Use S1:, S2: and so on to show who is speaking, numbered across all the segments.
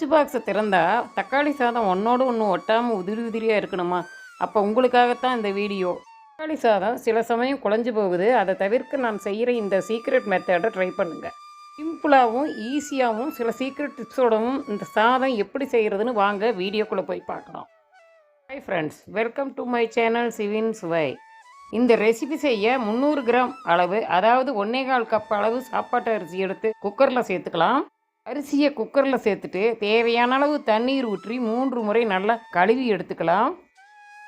S1: Lunch பாக்ஸை திறந்தா தக்காளி சாதம் ஒன்றோடு ஒன்று ஒட்டாமல் உதிரி உதிரியாக இருக்கணுமா? அப்போ உங்களுக்காகத்தான் இந்த வீடியோ. தக்காளி சாதம் சில சமயம் குழஞ்சு போகுது. அதை தவிர்க்க நான் செய்கிற இந்த சீக்ரெட் மெத்தடை ட்ரை பண்ணுங்கள். சிம்பிளாகவும் ஈஸியாகவும் சில சீக்ரெட் டிப்ஸோடவும் இந்த சாதம் எப்படி செய்கிறதுன்னு வாங்க வீடியோக்குள்ளே போய் பார்க்கலாம். Hi friends, welcome to my channel Shivin சுவை. இந்த ரெசிபி செய்ய 300 கிராம் அளவு, அதாவது 1.25 கப் அளவு சாப்பாட்டு அரிசி எடுத்து குக்கரில் சேர்த்துக்கலாம். அரிசியை குக்கரில் சேர்த்துட்டு தேவையான அளவு தண்ணீர் ஊற்றி 3 முறை நல்லா கழுவி எடுத்துக்கலாம்.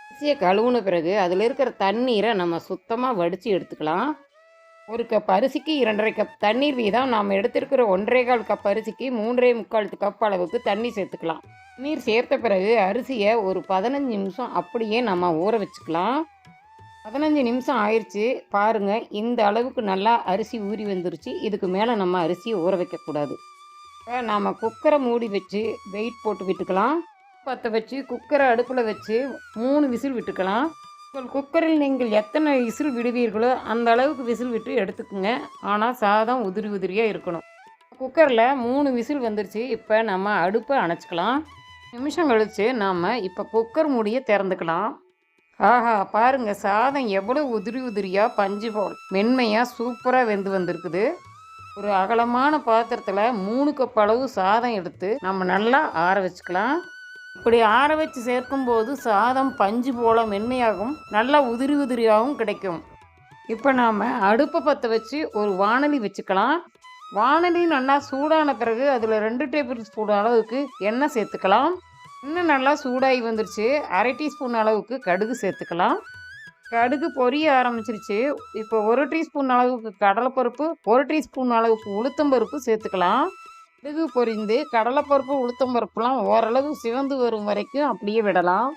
S1: அரிசியை கழுவுன பிறகு அதில் இருக்கிற தண்ணீரை நம்ம சுத்தமாக வடித்து எடுத்துக்கலாம். 1 கப் அரிசிக்கு 2.5 கப் தண்ணீர் வீதம் நாம் எடுத்திருக்கிற 1.25 கப் அரிசிக்கு 3.25 கப் அளவுக்கு தண்ணி சேர்த்துக்கலாம். தண்ணீர் சேர்த்த பிறகு அரிசியை ஒரு 15 நிமிஷம் அப்படியே நம்ம ஊற வச்சுக்கலாம். 15 நிமிஷம் ஆயிடுச்சு பாருங்கள். இந்த அளவுக்கு நல்லா அரிசி ஊறி வந்துருச்சு. இதுக்கு மேலே நம்ம அரிசியை ஊற வைக்கக்கூடாது. நாம் குக்கரை மூடி வச்சு வெயிட் போட்டு விட்டுக்கலாம். பற்ற வச்சு குக்கரை அடுப்பில் வச்சு 3 விசில் விட்டுக்கலாம். உங்கள் குக்கரில் நீங்கள் எத்தனை விசில் விடுவீர்களோ அந்த அளவுக்கு விசில் விட்டு எடுத்துக்கோங்க. ஆனால் சாதம் உதிரி உதிரியாக இருக்கணும். குக்கரில் 3 விசில் வந்துருச்சு. இப்போ நம்ம அடுப்பை அணைச்சிக்கலாம். நிமிஷம் கழித்து நாம் இப்போ குக்கர் மூடியை திறந்துக்கலாம். ஆஹா, பாருங்கள் சாதம் எவ்வளோ உதிரி உதிரியாக பஞ்சு போல் மென்மையாக சூப்பராக வெந்து வந்திருக்குது. ஒரு அகலமான பாத்திரத்தில் 3 கப் அளவு சாதம் எடுத்து நம்ம நல்லா ஆற வச்சுக்கலாம். இப்படி ஆற வச்சு சேர்க்கும்போது சாதம் பஞ்சு போல் மென்மையாகவும் நல்லா உதிரி உதிரியாகவும் கிடைக்கும். இப்போ நாம் அடுப்பை பற்ற வச்சு ஒரு வாணலி வச்சுக்கலாம். வாணலி நல்லா சூடான பிறகு அதில் 2 டேபிள் ஸ்பூன் அளவுக்கு எண்ணெய் சேர்த்துக்கலாம். எண்ணெய் நல்லா சூடாகி வந்துருச்சு. 1/2 டீஸ்பூன் அளவுக்கு கடுகு சேர்த்துக்கலாம். கடுகு பொரிய ஆரம்பிச்சிருச்சு. இப்போ 1 டீஸ்பூன் அளவுக்கு கடலைப்பருப்பு, 1 டீஸ்பூன் அளவுக்கு உளுத்தம்பருப்பு சேர்த்துக்கலாம். கடுகு பொரிந்து கடலைப்பருப்பு உளுத்தம்பருப்புலாம் ஓரளவு சிவந்து வரும் வரைக்கும் அப்படியே விடலாம்.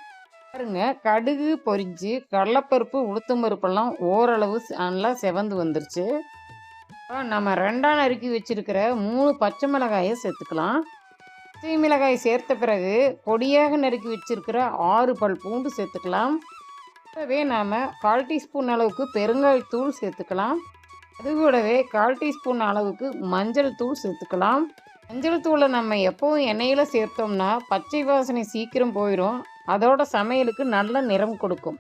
S1: பாருங்க, கடுகு பொரிஞ்சு கடலைப்பருப்பு உளுத்தம்பருப்பெல்லாம் ஓரளவு நல்லா சிவந்து வந்துருச்சு. நம்ம 2ஆக நறுக்கி வச்சுருக்கிற 3 பச்சை மிளகாயை சேர்த்துக்கலாம். பச்சை மிளகாய் சேர்த்த பிறகு பொடியாக நறுக்கி வச்சுருக்கிற 6 பல் பூண்டு சேர்த்துக்கலாம். கூடவே நாம் 1/4 டீஸ்பூன் அளவுக்கு பெருங்காயத்தூள் சேர்த்துக்கலாம். அது கூடவே 1/4 டீஸ்பூன் அளவுக்கு மஞ்சள் தூள் சேர்த்துக்கலாம். மஞ்சள் தூளை நம்ம எப்போவும் எண்ணெயில் சேர்த்தோம்னா பச்சை வாசனை சீக்கிரம் போயிடும். அதோட சமையலுக்கு நல்ல நிறம் கொடுக்கும்.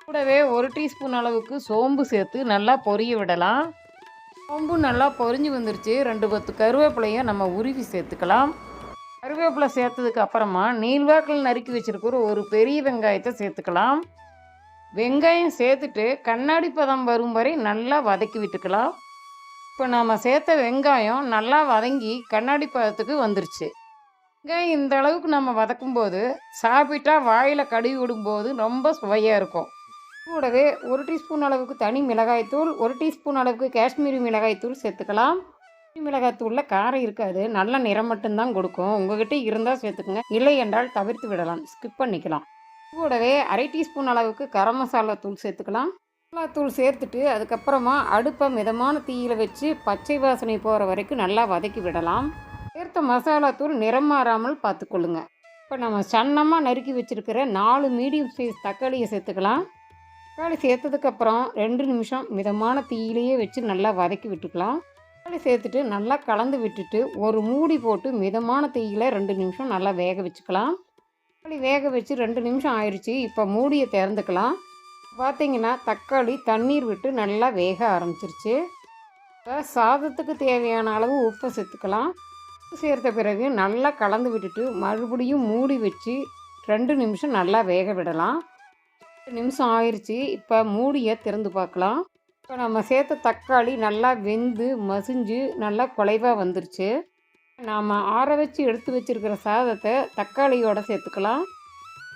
S1: கூடவே 1 டீஸ்பூன் அளவுக்கு சோம்பு சேர்த்து நல்லா பொரிய விடலாம். சோம்பு நல்லா பொரிஞ்சு வந்துருச்சு. 2 கொத்து கருவேப்பிலையும் நம்ம உருவி சேர்த்துக்கலாம். கருவேப்பிலை சேர்த்ததுக்கு அப்புறமா நீள்வாக்கில் நறுக்கி வச்சுருக்கிற ஒரு பெரிய வெங்காயத்தை சேர்த்துக்கலாம். வெங்காயம் சேர்த்துட்டு கண்ணாடி பதம் வரும் வரை நல்லா வதக்கி விட்டுக்கலாம். இப்போ நாம் சேர்த்த வெங்காயம் நல்லா வதங்கி கண்ணாடி பதத்துக்கு வந்துருச்சு. வெங்காயம் இந்த அளவுக்கு நம்ம வதக்கும்போது சாப்பிட்டா வாயில் கழுவி விடும்போது ரொம்ப சுவையாக இருக்கும். கூடவே 1 டீஸ்பூன் அளவுக்கு தனி மிளகாய்த்தூள், 1 டீஸ்பூன் அளவுக்கு காஷ்மீரி மிளகாய்த்தூள் சேர்த்துக்கலாம். மிளகாய்த்தூளில் காரம் இருக்காது, நல்ல நிறம் மட்டும்தான் கொடுக்கும். உங்கள்கிட்ட இருந்தால் சேர்த்துக்குங்க, இல்லை என்றால் தவிர்த்து விடலாம், ஸ்கிப் பண்ணிக்கலாம். கூடவே 1/2 டீஸ்பூன் அளவுக்கு கரம் மசாலா தூள் சேர்த்துக்கலாம். மசாலா தூள் சேர்த்துட்டு அதுக்கப்புறமா அடுப்பை மிதமான தீயில் வச்சு பச்சை வாசனை போகிற வரைக்கும் நல்லா வதக்கி விடலாம். சேர்த்த மசாலா தூள் நிறம் மாறாமல் பார்த்துக்கொள்ளுங்க. இப்போ நம்ம சன்னமாக நறுக்கி வச்சுருக்கிற 4 மீடியம் சைஸ் தக்காளியை சேர்த்துக்கலாம். தக்காளி சேர்த்ததுக்கப்புறம் 2 நிமிஷம் மிதமான தீயிலேயே வச்சு நல்லா வதக்கி விட்டுக்கலாம். தக்காளி சேர்த்துட்டு நல்லா கலந்து விட்டுட்டு ஒரு மூடி போட்டு மிதமான தீயில் 2 நிமிஷம் நல்லா வேக வச்சுக்கலாம். தக்காளி வேக வச்சு 2 நிமிஷம் ஆயிடுச்சு. இப்போ மூடியை திறந்துக்கலாம். பார்த்திங்கன்னா தக்காளி தண்ணீர் விட்டு நல்லா வேக ஆரம்பிச்சிருச்சு. இப்போ சாதத்துக்கு தேவையான அளவு உப்பு சேர்த்துக்கலாம். உப்பு சேர்த்த பிறகு நல்லா கலந்து விட்டுட்டு மறுபடியும் மூடி வச்சு 2 நிமிஷம் நல்லா வேக விடலாம். 2 நிமிஷம் ஆயிடுச்சு. இப்போ மூடியை திறந்து பார்க்கலாம். இப்போ நம்ம சேர்த்த தக்காளி நல்லா வெந்து மசிஞ்சு நல்லா குலைவாக வந்துருச்சு. நாம் ஆற வச்சு எடுத்து வச்சுருக்கிற சாதத்தை தக்காளியோடு சேர்த்துக்கலாம்.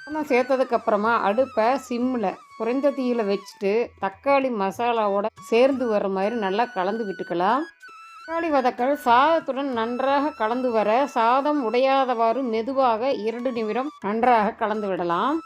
S1: நம்ம சேர்த்ததுக்கப்புறமா அடுப்பை சிம்மில் குறைந்த தீயில் வச்சுட்டு தக்காளி மசாலாவோட சேர்ந்து வர மாதிரி நல்லா கலந்து விட்டுக்கலாம். தக்காளி வதக்கல் சாதத்துடன் நன்றாக கலந்து வர சாதம் உடையாதவாறு மெதுவாக 2 நிமிடம் நன்றாக கலந்து விடலாம்.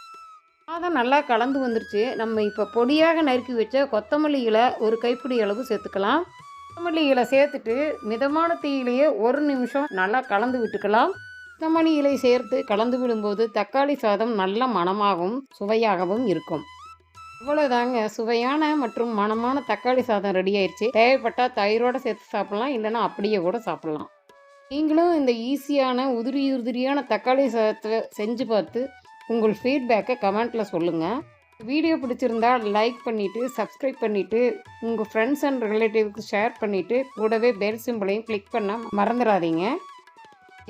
S1: சாதம் நல்லா கலந்து வந்துருச்சு. நம்ம இப்போ பொடியாக நறுக்கி வச்ச கொத்தமல்லி இலை 1 கைப்பிடி அளவு சேர்த்துக்கலாம். கொத்தமல்லி இலை சேர்த்துட்டு மிதமான தீயிலேயே 1 நிமிஷம் நல்லா கலந்து விட்டுக்கலாம். கொத்தமல்லி இலை சேர்த்து கலந்து விடும்போது தக்காளி சாதம் நல்ல மணமாகவும் சுவையாகவும் இருக்கும். இவ்வளோதாங்க, சுவையான மற்றும் மணமான தக்காளி சாதம் ரெடி ஆயிடுச்சு. தேவைப்பட்டால் தயிரோடு சேர்த்து சாப்பிட்லாம், இல்லைன்னா அப்படியே கூட சாப்பிட்லாம். நீங்களும் இந்த ஈஸியான உதிரியான தக்காளி சாதத்தை செஞ்சு பார்த்து உங்கள் ஃபீட்பேக்கை கமெண்ட்டில் சொல்லுங்கள். வீடியோ பிடிச்சிருந்தா லைக் பண்ணிவிட்டு சப்ஸ்கிரைப் பண்ணிவிட்டு உங்கள் ஃப்ரெண்ட்ஸ் அண்ட் ரிலேட்டிவ்க்கு ஷேர் பண்ணிவிட்டு கூடவே பெல் சிம்பிளையும் கிளிக் பண்ண மறந்துடாதீங்க.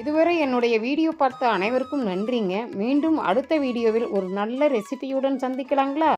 S1: இதுவரை என்னுடைய வீடியோ பார்த்த அனைவருக்கும் நன்றிங்க. மீண்டும் அடுத்த வீடியோவில் ஒரு நல்ல ரெசிபியுடன் சந்திக்கலாங்களா?